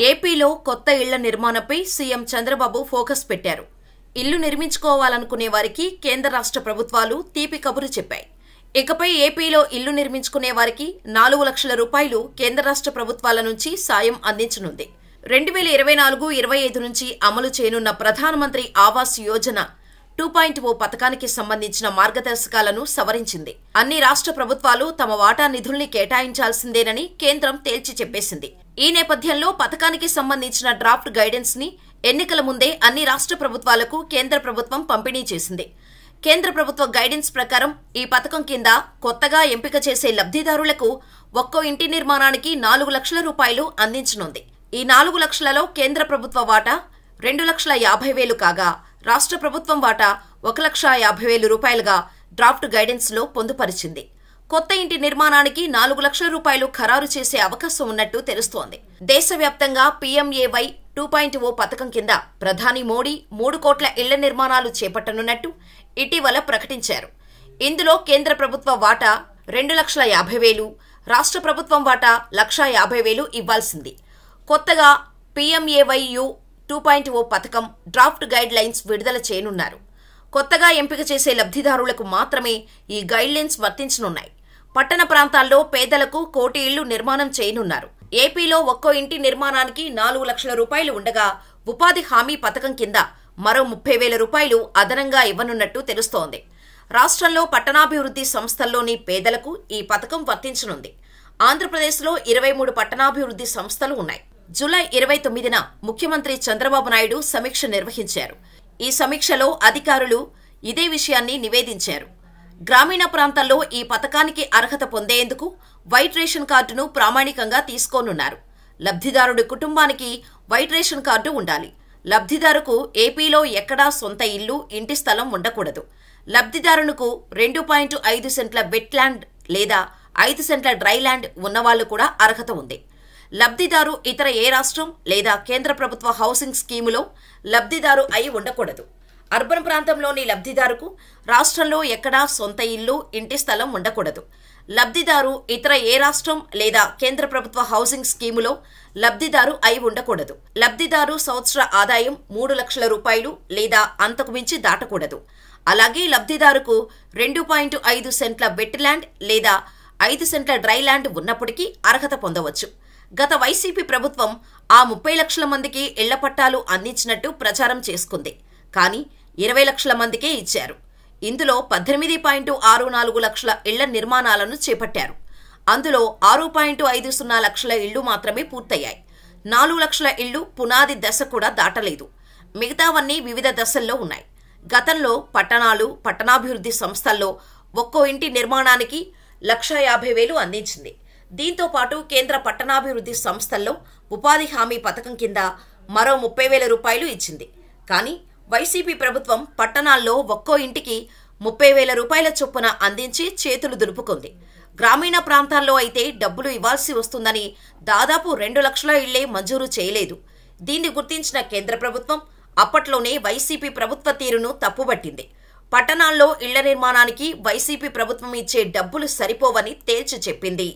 ఏపీలో కొత్త ఇళ్ల నిర్మాణంపై సీఎం చంద్రబాబు ఫోకస్ పెట్టారు. ఇల్లు నిర్మించుకోవాలనుకునే వారికి కేంద్ర రాష్ట్ర ప్రభుత్వాలు తీపి కబురు చెప్పాయి. ఇకపై ఏపీలో ఇల్లు నిర్మించుకునే వారికి 4 లక్షల రూపాయలు కేంద్ర రాష్ట్ర ప్రభుత్వాల నుంచి సాయం అందించనుంది. 2024-25 నుంచి అమలు చేయనున్న ప్రధానమంత్రి ఆవాస్ యోజన 2.0 పథకానికి సంబంధించిన మార్గదర్శకాలను సవరించింది. అన్ని రాష్ట్ర ప్రభుత్వాలు తమ వాటా నిధుల్ని కేటాయించాల్సిందేనని కేంద్రం తేల్చి చెప్పేసింది. ఈ నేపథ్యంలో పథకానికి సంబంధించిన డ్రాఫ్ట్ గైడెన్స్ ని ఎన్నికల ముందే అన్ని రాష్ట్ర ప్రభుత్వాలకు కేంద్ర ప్రభుత్వం పంపిణీ చేసింది. కేంద్ర ప్రభుత్వ గైడెన్స్ ప్రకారం ఈ పథకం కింద కొత్తగా ఎంపిక చేసే లబ్ధిదారులకు ఒక్కో ఇంటి నిర్మాణానికి 4 లక్షల రూపాయలు అందించనుంది. ఈ 4 లక్షలలో కేంద్ర ప్రభుత్వ వాటా 2,50,000 కాగా రాష్ట్ర ప్రభుత్వం వాటా 1,50,000 రూపాయలుగా డ్రాఫ్ట్ గైడెన్స్ లో పొందుపరిచింది. కొత్త ఇంటి నిర్మాణానికి 4 లక్షల రూపాయలు ఖరారు చేసే అవకాశం ఉన్నట్టు తెలుస్తోంది. దేశవ్యాప్తంగా PMAY 2.0 పథకం కింద ప్రధాని మోడీ 3 కోట్ల ఇళ్ల నిర్మాణాలు చేపట్టనున్నట్టు ఇటీవల ప్రకటించారు. ఇందులో కేంద్ర ప్రభుత్వ వాటా 2,50,000, రాష్ట్ర ప్రభుత్వం వాటా 1,50,000 ఇవ్వాల్సింది. కొత్తగా PMAYU 2.0 పథకం డ్రాఫ్ట్ గైడ్ లైన్స్ విడుదల చేయనున్నారు. కొత్తగా ఎంపిక చేసే లబ్ధిదారులకు మాత్రమే ఈ గైడ్ లైన్స్ వర్తించనున్నాయి. పట్టణ ప్రాంతాల్లో పేదలకు 1 కోటి ఇళ్లు నిర్మాణం చేయనున్నారు. ఏపీలో ఒక్కో ఇంటి నిర్మాణానికి 4 లక్షల రూపాయలు ఉండగా ఉపాధి హామీ పథకం కింద మరో 30,000 రూపాయలు అదనంగా ఇవ్వనున్నట్టు తెలుస్తోంది. రాష్ట్రంలో పట్టణాభివృద్ధి సంస్థల్లోని పేదలకు ఈ పథకం వర్తించనుంది. ఆంధ్రప్రదేశ్లో 23 పట్టణాభివృద్ధి సంస్థలు ఉన్నాయి. జూలై 29న ముఖ్యమంత్రి చంద్రబాబు నాయుడు సమీక్ష నిర్వహించారు. ఈ సమీక్షలో అధికారులు ఇదే విషయాన్ని నివేదించారు. గ్రామీణ ప్రాంతాల్లో ఈ పథకానికి అర్హత పొందేందుకు వైట్ రేషన్ కార్డును ప్రామాణికంగా తీసుకోనున్నారు. లబ్ధిదారుడి కుటుంబానికి వైట్ రేషన్ కార్డు ఉండాలి. లబ్ధిదారుకు ఏపీలో ఎక్కడా సొంత ఇల్లు, ఇంటి స్థలం ఉండకూడదు. లబ్ధిదారునికి 2.5 సెంట్ల వెట్ ల్యాండ్ లేదా 5 సెంట్ల డ్రై ల్యాండ్ ఉన్నవాళ్లు కూడా అర్హత ఉంది. లబ్ధిదారు ఇతర ఏ రాష్ట్రం లేదా కేంద్ర ప్రభుత్వ హౌసింగ్ స్కీములో లబ్ధిదారు అయి ఉండకూడదు. అర్బన్ ప్రాంతంలోని లబ్ధిదారుకు రాష్ట్రంలో ఎక్కడా సొంత ఇల్లు, ఇంటి స్థలం ఉండకూడదు. లబ్ధిదారు ఇతర ఏ రాష్ట్రం లేదా కేంద్ర ప్రభుత్వ హౌసింగ్ స్కీములో లబ్ధిదారు అయి ఉండకూడదు. లబ్ధిదారు సంవత్సర ఆదాయం 3 లక్షల రూపాయలు లేదా అంతకు మించి దాటకూడదు. అలాగే లబ్ధిదారుకు 2.5 సెంట్ల వెట్ ల్యాండ్ లేదా 5 సెంట్ల డ్రై ల్యాండ్ ఉన్నప్పటికీ అర్హత పొందవచ్చు. గత వైసీపీ ప్రభుత్వం ఆ 30 లక్షల మందికి ఇళ్ల పట్టాలు అందించినట్టు ప్రచారం చేసుకుంది. కానీ 20 లక్షల మందికే ఇచ్చారు. ఇందులో 18.64 లక్షల ఇళ్ల నిర్మాణాలను చేపట్టారు. అందులో 6.50 లక్షల ఇళ్లు మాత్రమే పూర్తయ్యాయి. 4 లక్షల ఇళ్లు పునాది దశ కూడా దాటలేదు. మిగతావన్నీ వివిధ దశల్లో ఉన్నాయి. గతంలో పట్టణాలు, పట్టణాభివృద్ధి సంస్థల్లో ఒక్కో ఇంటి నిర్మాణానికి 1,50,000 అందించింది. దీంతో పాటు కేంద్ర పట్టణాభివృద్ధి సంస్థల్లో ఉపాధి హామీ పథకం కింద మరో 30,000 రూపాయలు ఇచ్చింది. కానీ వైసీపీ ప్రభుత్వం పట్టణాల్లో ఒక్కో ఇంటికి 30,000 రూపాయల చొప్పున అందించి చేతులు దులుపుకుంది. గ్రామీణ ప్రాంతాల్లో అయితే డబ్బులు ఇవ్వాల్సి వస్తుందని దాదాపు 2 లక్షల ఇళ్లే మంజూరు చేయలేదు. దీన్ని గుర్తించిన కేంద్ర ప్రభుత్వం అప్పట్లోనే వైసీపీ ప్రభుత్వ తీరును తప్పుబట్టింది. పట్టణాల్లో ఇళ్ల నిర్మాణానికి వైసీపీ ప్రభుత్వం ఇచ్చే డబ్బులు సరిపోవని తేల్చి చెప్పింది.